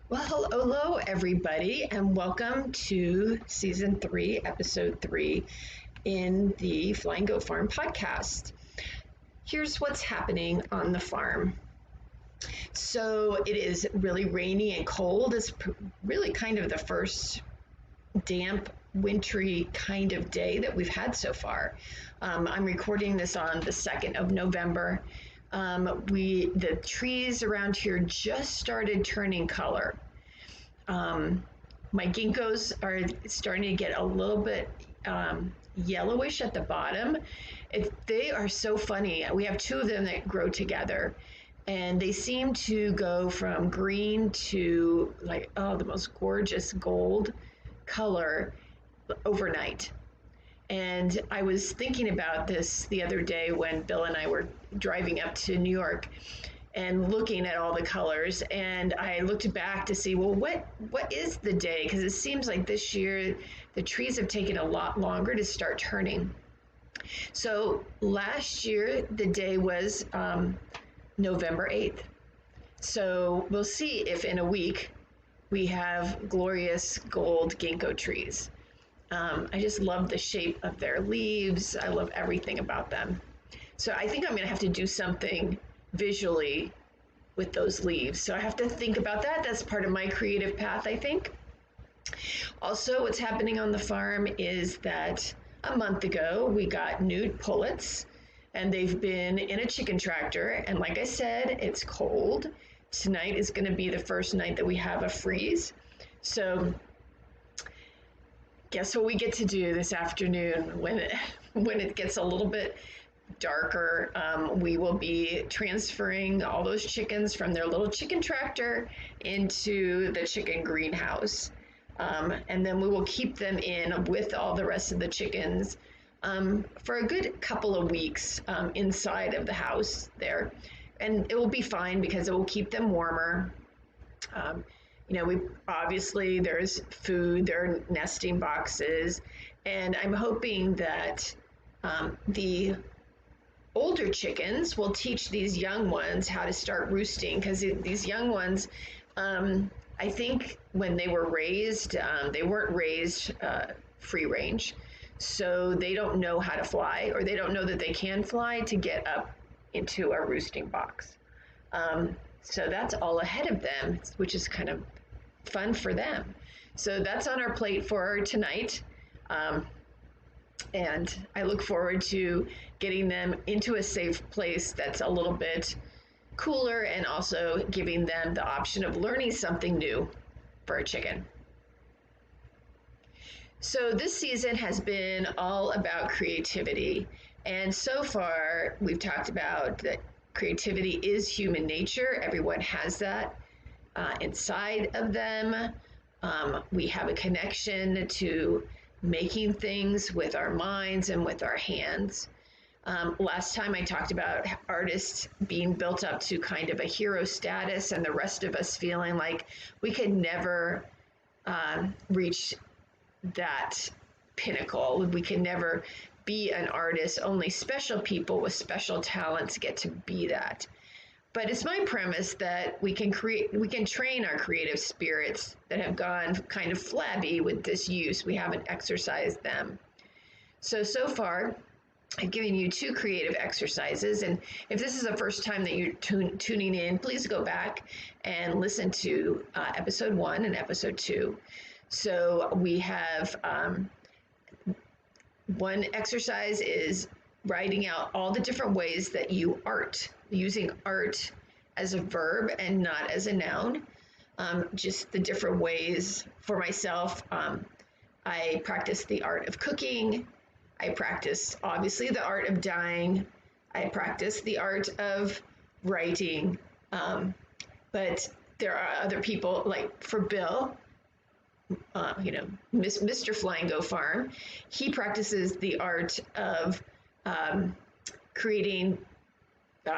Well, hello, everybody, and welcome to season 3, episode 3 in the Flying Goat Farm podcast. Here's what's happening on the farm. So it is really rainy and cold. It's really kind of the first damp, wintry kind of day that we've had so far. I'm recording this on the 2nd of November. The trees around here just started turning color. My ginkgos are starting to get a little bit yellowish at the bottom. They are so funny. We have two of them that grow together, and they seem to go from green to the most gorgeous gold color overnight. And I was thinking about this the other day when Bill and I were driving up to New York and looking at all the colors, and I looked back to see, well, what is the day? Because it seems like this year the trees have taken a lot longer to start turning. So last year the day was November 8th. So we'll see if in a week we have glorious gold ginkgo trees. I just love the shape of their leaves. I love everything about them. So I think I'm going to have to do something visually with those leaves. So I have to think about that. That's part of my creative path, I think. Also, what's happening on the farm is that a month ago we got new pullets, and they've been in a chicken tractor. And like I said, it's cold. Tonight is going to be the first night that we have a freeze. So guess what we get to do this afternoon when it gets a little bit darker. We will be transferring all those chickens from their little chicken tractor into the chicken greenhouse. And then we will keep them in with all the rest of the chickens for a good couple of weeks inside of the house there. And it will be fine because it will keep them warmer. We obviously there's food, there are nesting boxes, and I'm hoping that the older chickens will teach these young ones how to start roosting, because these young ones, I think when they were raised, they weren't raised free range, so they don't know how to fly, or they don't know that they can fly to get up into a roosting box. So that's all ahead of them, which is kind of fun for them. So that's on our plate for tonight. And I look forward to getting them into a safe place that's a little bit cooler, and also giving them the option of learning something new for a chicken. So this season has been all about creativity. And so far, we've talked about that creativity is human nature. Everyone has that inside of them. We have a connection to making things with our minds and with our hands. Last time I talked about artists being built up to kind of a hero status, and the rest of us feeling like we could never reach that pinnacle. We can never be an artist. Only special people with special talents get to be that. But it's my premise that we can train our creative spirits that have gone kind of flabby with disuse. We haven't exercised them. So far, I've given you 2 creative exercises. And if this is the first time that you're tuning in, please go back and listen to episode 1 and episode 2. So we have one exercise is writing out all the different ways that you art, using art as a verb and not as a noun. Just the different ways. For myself, I practice the art of cooking. I practice, obviously, the art of dyeing. I practice the art of writing. But there are other people, like for Bill, Mr. Flying Goat Farm, he practices the art of creating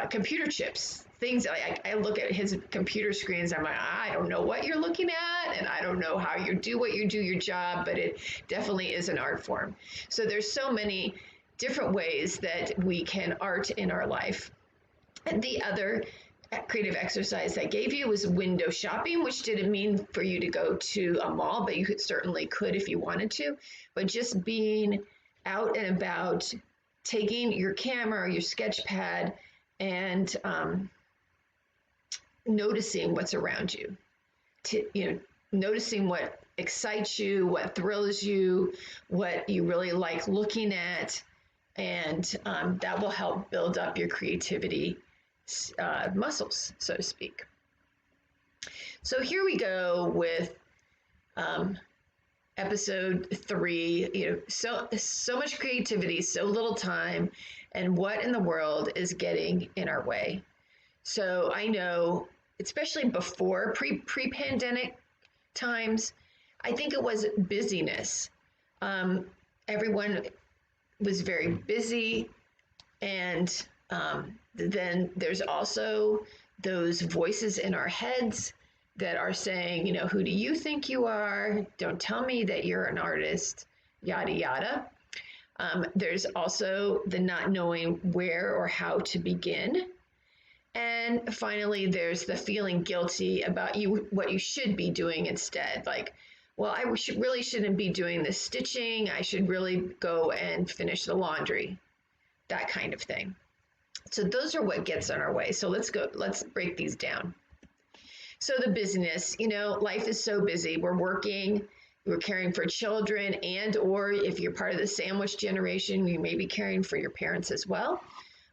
computer chips. Things I look at his computer screens, I'm like, I don't know what you're looking at, and I don't know how you do your job, but it definitely is an art form. So there's so many different ways that we can art in our life. And the other creative exercise I gave you was window shopping, which didn't mean for you to go to a mall, but you certainly could if you wanted to. But just being out and about, taking your camera or your sketch pad and noticing what's around you, noticing what excites you, what thrills you, what you really like looking at, and that will help build up your creativity muscles, so to speak. So here we go with episode 3. So much creativity, so little time, and what in the world is getting in our way? So I know, especially before pre-pandemic times, I think it was busyness. Everyone was very busy, and then there's also those voices in our heads that are saying, who do you think you are? Don't tell me that you're an artist, yada, yada. There's also the not knowing where or how to begin. And finally, there's the feeling guilty about what you should be doing instead. Like, well, I really shouldn't be doing this stitching. I should really go and finish the laundry, that kind of thing. So those are what gets in our way. So let's break these down. So the busyness, life is so busy. We're working, we're caring for children, or if you're part of the sandwich generation, you may be caring for your parents as well.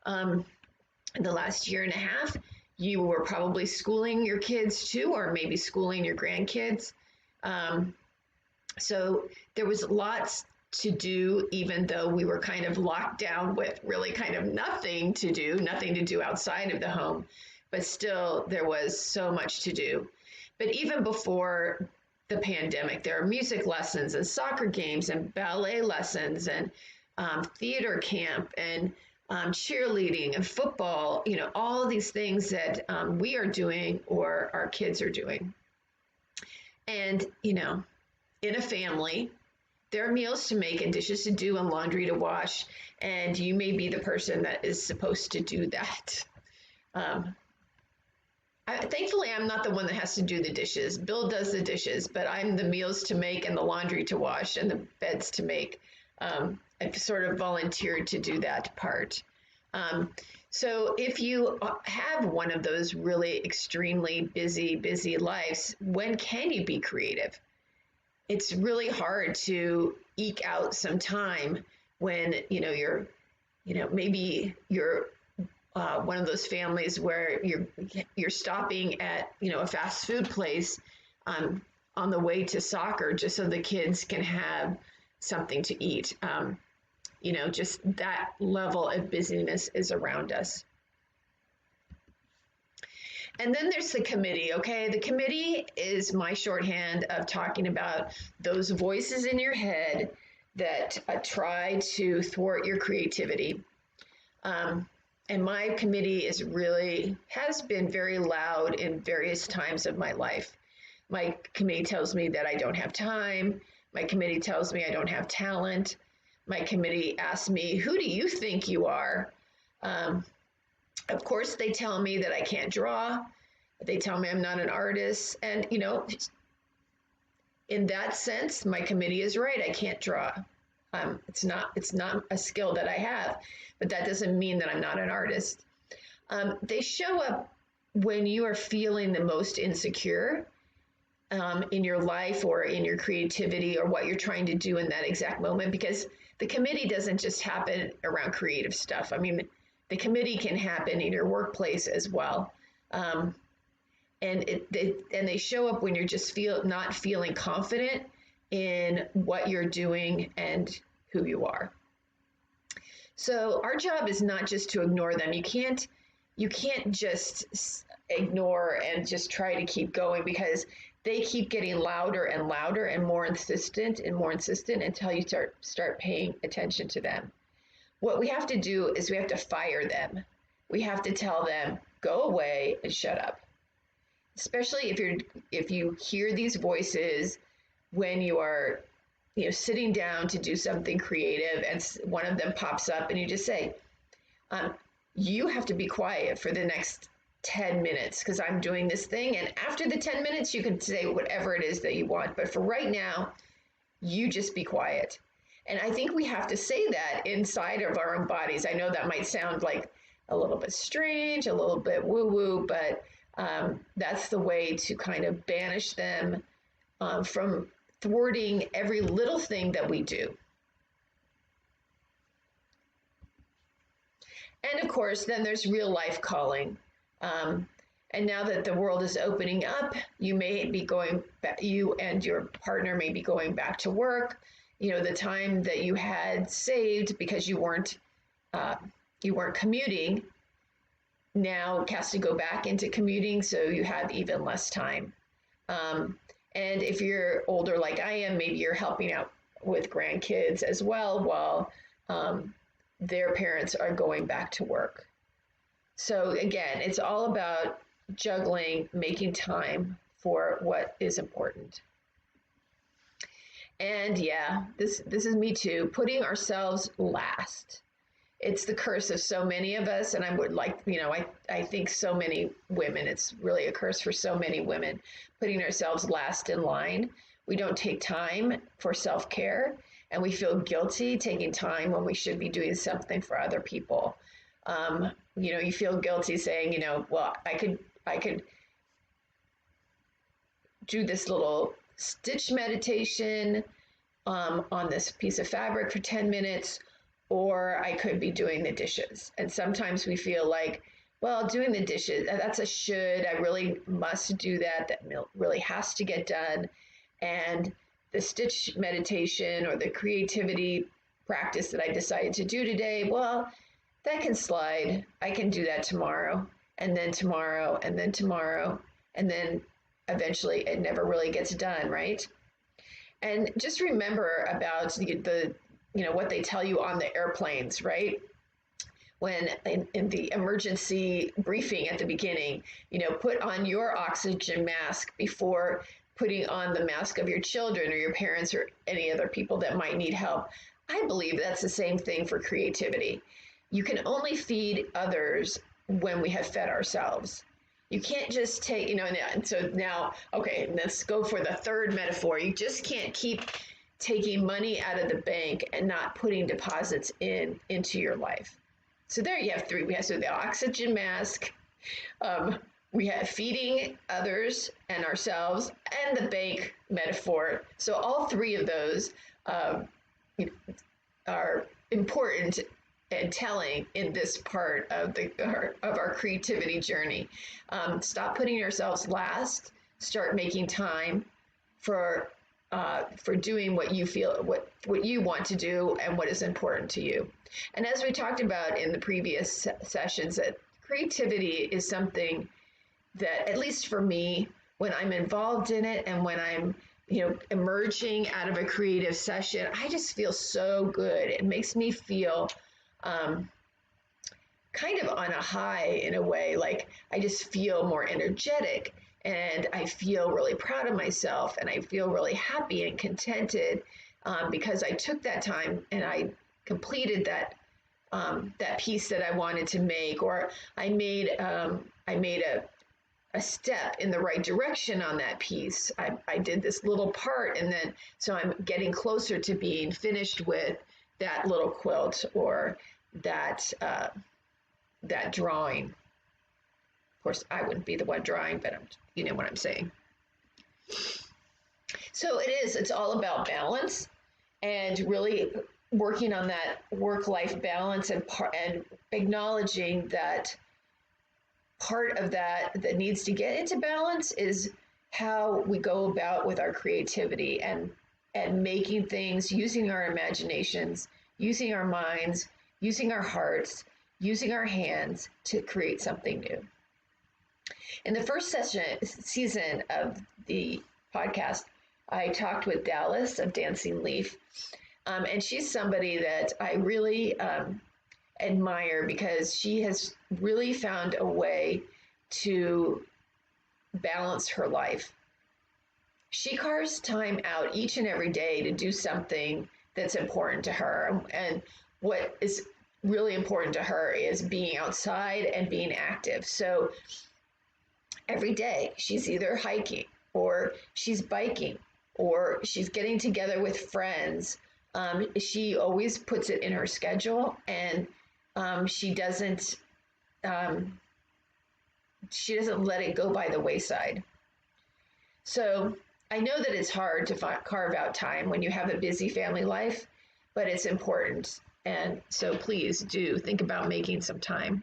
In the last year and a half, you were probably schooling your kids too, or maybe schooling your grandkids. So there was lots to do, even though we were kind of locked down with really kind of nothing to do outside of the home. But still, there was so much to do. But even before the pandemic, there are music lessons and soccer games and ballet lessons and theater camp and cheerleading and football, all of these things that we are doing or our kids are doing. And, in a family, there are meals to make and dishes to do and laundry to wash, and you may be the person that is supposed to do that. Thankfully, I'm not the one that has to do the dishes. Bill does the dishes, but I'm the meals to make and the laundry to wash and the beds to make. I've sort of volunteered to do that part. So if you have one of those really extremely busy lives, when can you be creative? It's really hard to eke out some time when, you're, maybe you're one of those families where you're stopping at a fast food place on the way to soccer just so the kids can have something to eat. Just that level of busyness is around us. And then there's the committee, okay? The committee is my shorthand of talking about those voices in your head that try to thwart your creativity. And my committee has been very loud in various times of my life. My committee tells me that I don't have time. My committee tells me I don't have talent. My committee asks me, who do you think you are? Of course, they tell me that I can't draw. They tell me I'm not an artist. And, in that sense, my committee is right. I can't draw. It's not a skill that I have, but that doesn't mean that I'm not an artist. They show up when you are feeling the most insecure in your life or in your creativity or what you're trying to do in that exact moment, because the committee doesn't just happen around creative stuff. I mean, the committee can happen in your workplace as well. And they show up when you're just not feeling confident in what you're doing and who you are. So our job is not just to ignore them. You can't just ignore and just try to keep going, because they keep getting louder and louder and more insistent until you start paying attention to them. What we have to do is we have to fire them. We have to tell them, go away and shut up. Especially if you hear these voices when you are sitting down to do something creative and one of them pops up and you just say, you have to be quiet for the next 10 minutes because I'm doing this thing. And after the 10 minutes, you can say whatever it is that you want. But for right now, you just be quiet. And I think we have to say that inside of our own bodies. I know that might sound like a little bit strange, a little bit woo woo, but that's the way to kind of banish them from thwarting every little thing that we do. And of course, then there's real life calling. And now that the world is opening up, you may be going back, you and your partner may be going back to work. You know, the time that you had saved because you weren't commuting now has to go back into commuting, so you have even less time. And if you're older like I am, maybe you're helping out with grandkids as well while their parents are going back to work. So again, it's all about juggling, making time for what is important. And yeah, this is me too, putting ourselves last. It's the curse of so many of us, and I would like, I think so many women, it's really a curse for so many women, putting ourselves last in line. We don't take time for self-care, and we feel guilty taking time when we should be doing something for other people. You feel guilty saying, well, I could do this little stitch meditation on this piece of fabric for 10 minutes, or I could be doing the dishes. And sometimes we feel like, well, doing the dishes, that's a should, I really must do that. That really has to get done. And the stitch meditation or the creativity practice that I decided to do today, well, that can slide. I can do that tomorrow, and then tomorrow, and then tomorrow, and then eventually it never really gets done, right? And just remember about the what they tell you on the airplanes, right? When in the emergency briefing at the beginning, put on your oxygen mask before putting on the mask of your children or your parents or any other people that might need help. I believe that's the same thing for creativity. You can only feed others when we have fed ourselves. You can't just take, and so now, okay, let's go for the third metaphor. You just can't keep taking money out of the bank and not putting deposits into your life. So there you have three. We have the oxygen mask, we have feeding others and ourselves, and the bank metaphor. So all three of those are important and telling in this part of our creativity journey. Stop putting yourselves last. Start making time for doing what you feel, what you want to do, and what is important to you. And as we talked about in the previous sessions, that creativity is something that, at least for me, when I'm involved in it and when I'm emerging out of a creative session, I just feel so good. It makes me feel kind of on a high in a way, like I just feel more energetic, and I feel really proud of myself, and I feel really happy and contented because I took that time and I completed that piece that I wanted to make, or I made a step in the right direction on that piece. I did this little part, and then so I'm getting closer to being finished with that little quilt or that drawing. Of course, I wouldn't be the one drawing, but you know what I'm saying. So it's all about balance and really working on that work-life balance and acknowledging that part of that needs to get into balance is how we go about with our creativity and making things, using our imaginations, using our minds, using our hearts, using our hands to create something new. In the first season of the podcast, I talked with Dallas of Dancing Leaf, and she's somebody that I really admire because she has really found a way to balance her life. She carves time out each and every day to do something that's important to her. And what is really important to her is being outside and being active. So Every day she's either hiking or she's biking or she's getting together with friends. She always puts it in her schedule, and she doesn't um, she doesn't let it go by the wayside. So I know that it's hard to carve out time when you have a busy family life, but it's important. And so please do think about making some time.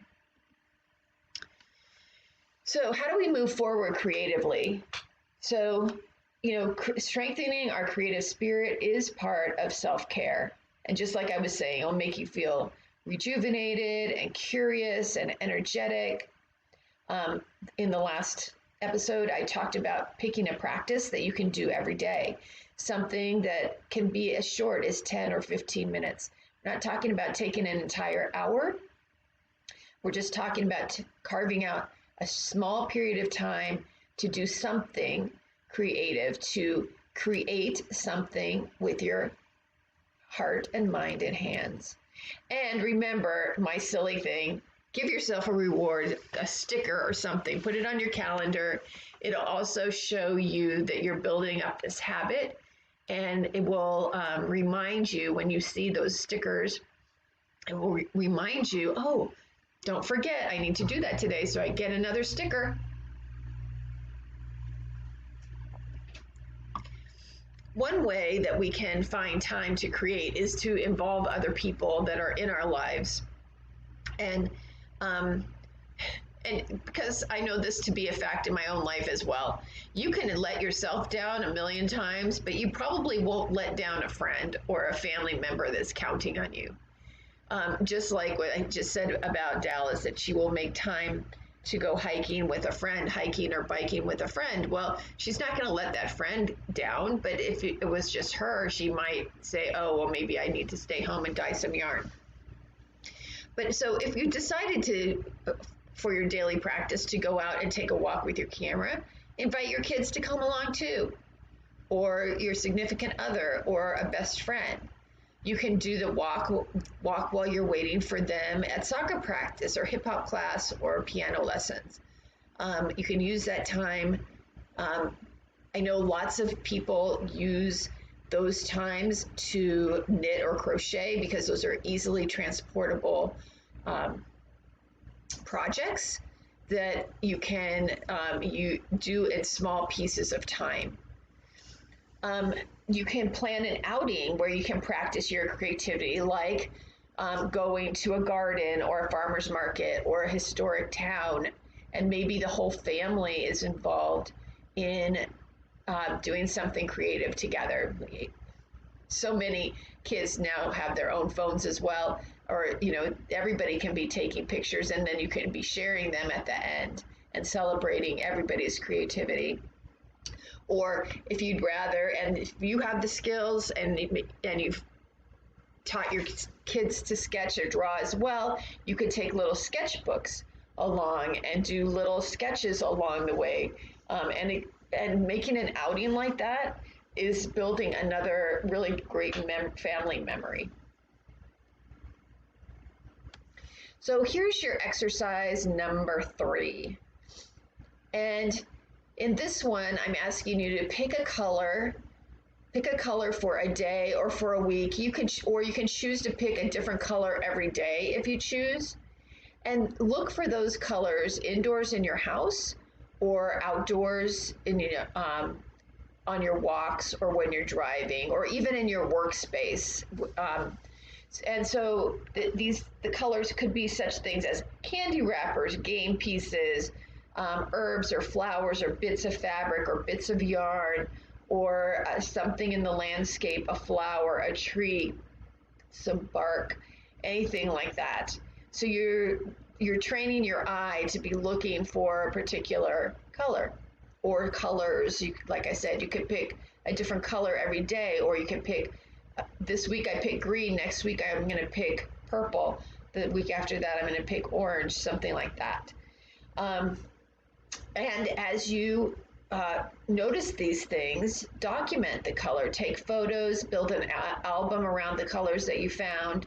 So how do we move forward creatively? So, strengthening our creative spirit is part of self-care. And just like I was saying, it'll make you feel rejuvenated and curious and energetic. In the last episode, I talked about picking a practice that you can do every day, something that can be as short as 10 or 15 minutes. We're not talking about taking an entire hour. We're just talking about carving out a small period of time to do something creative, to create something with your heart and mind and hands. And remember my silly thing, give yourself a reward, a sticker or something, put it on your calendar. It'll also show you that you're building up this habit, and it will remind you when you see those stickers. It will remind you, oh, don't forget, I need to do that today, so I get another sticker. One way that we can find time to create is to involve other people that are in our lives. And because I know this to be a fact in my own life as well, you can let yourself down a million times, but you probably won't let down a friend or a family member that's counting on you. Just like what I just said about Dallas, that she will make time to go hiking with a friend, hiking or biking with a friend. Well, she's not going to let that friend down, but if it was just her, she might say, oh, well, maybe I need to stay home and dye some yarn. But so if you decided to, for your daily practice, to go out and take a walk with your camera, invite your kids to come along too, or your significant other, or a best friend. You can do the walk while you're waiting for them at soccer practice or hip hop class or piano lessons. You can use that time. I know lots of people use those times to knit or crochet because those are easily transportable projects that you can you do in small pieces of time. You can plan an outing where you can practice your creativity, like going to a garden or a farmer's market or a historic town, and maybe the whole family is involved in doing something creative together. So many kids now have their own phones as well, or everybody can be taking pictures, and then you can be sharing them at the end and celebrating everybody's creativity. Or if you'd rather, and if you have the skills and you've taught your kids to sketch or draw as well, you could take little sketchbooks along and do little sketches along the way. And making an outing like that is building another really great family memory. So here's your exercise number 3. And in this one, I'm asking you to pick a color for a day or for a week. You can choose to pick a different color every day if you choose, and look for those colors indoors in your house or outdoors on your walks or when you're driving or even in your workspace. And so the colors could be such things as candy wrappers, game pieces, herbs or flowers or bits of fabric or bits of yarn, or something in the landscape, a flower, a tree, some bark, anything like that. So you're training your eye to be looking for a particular color or colors. Like I said, you could pick a different color every day, or you can pick, this week I pick green, next week I'm going to pick purple, the week after that I'm going to pick orange, something like that. And as you notice these things, document the color, take photos, build an album around the colors that you found.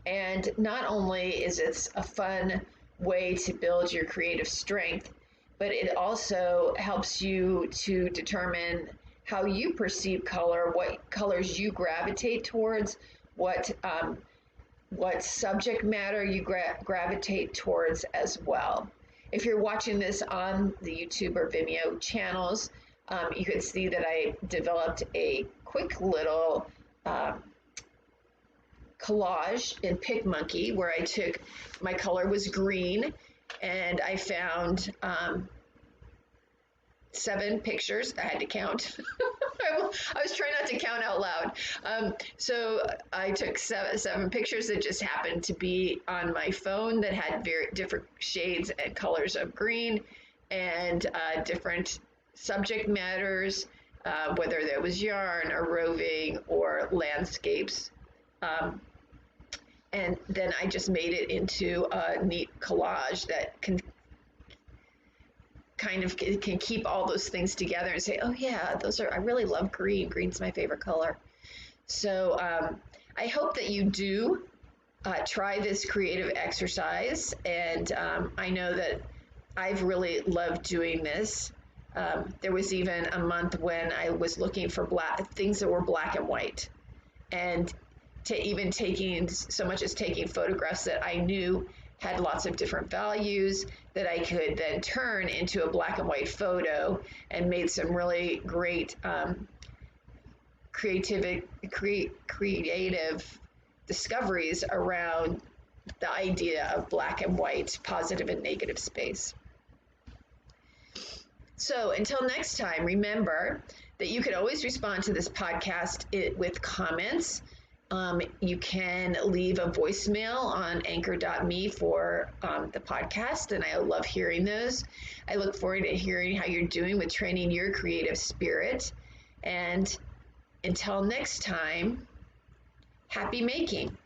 And not only is it a fun way to build your creative strength, but it also helps you to determine how you perceive color, what colors you gravitate towards, what subject matter you gravitate towards as well. If you're watching this on the YouTube or Vimeo channels, you can see that I developed a quick little collage in PicMonkey where I took, my color was green, and I found 7 pictures. I had to count. I was trying not to count out loud. So I took seven pictures that just happened to be on my phone that had very different shades and colors of green, and different subject matters, whether there was yarn or roving or landscapes. And then I just made it into a neat collage that can keep all those things together and say, oh yeah, I really love green. Green's my favorite color. So I hope that you do try this creative exercise. And I know that I've really loved doing this. There was even a month when I was looking for things that were black and white, and even taking so much as taking photographs that I knew had lots of different values that I could then turn into a black and white photo, and made some really great creative discoveries around the idea of black and white, positive and negative space. So until next time, remember that you can always respond to this podcast with comments. You can leave a voicemail on anchor.me for the podcast, and I love hearing those. I look forward to hearing how you're doing with training your creative spirit. And until next time, happy making.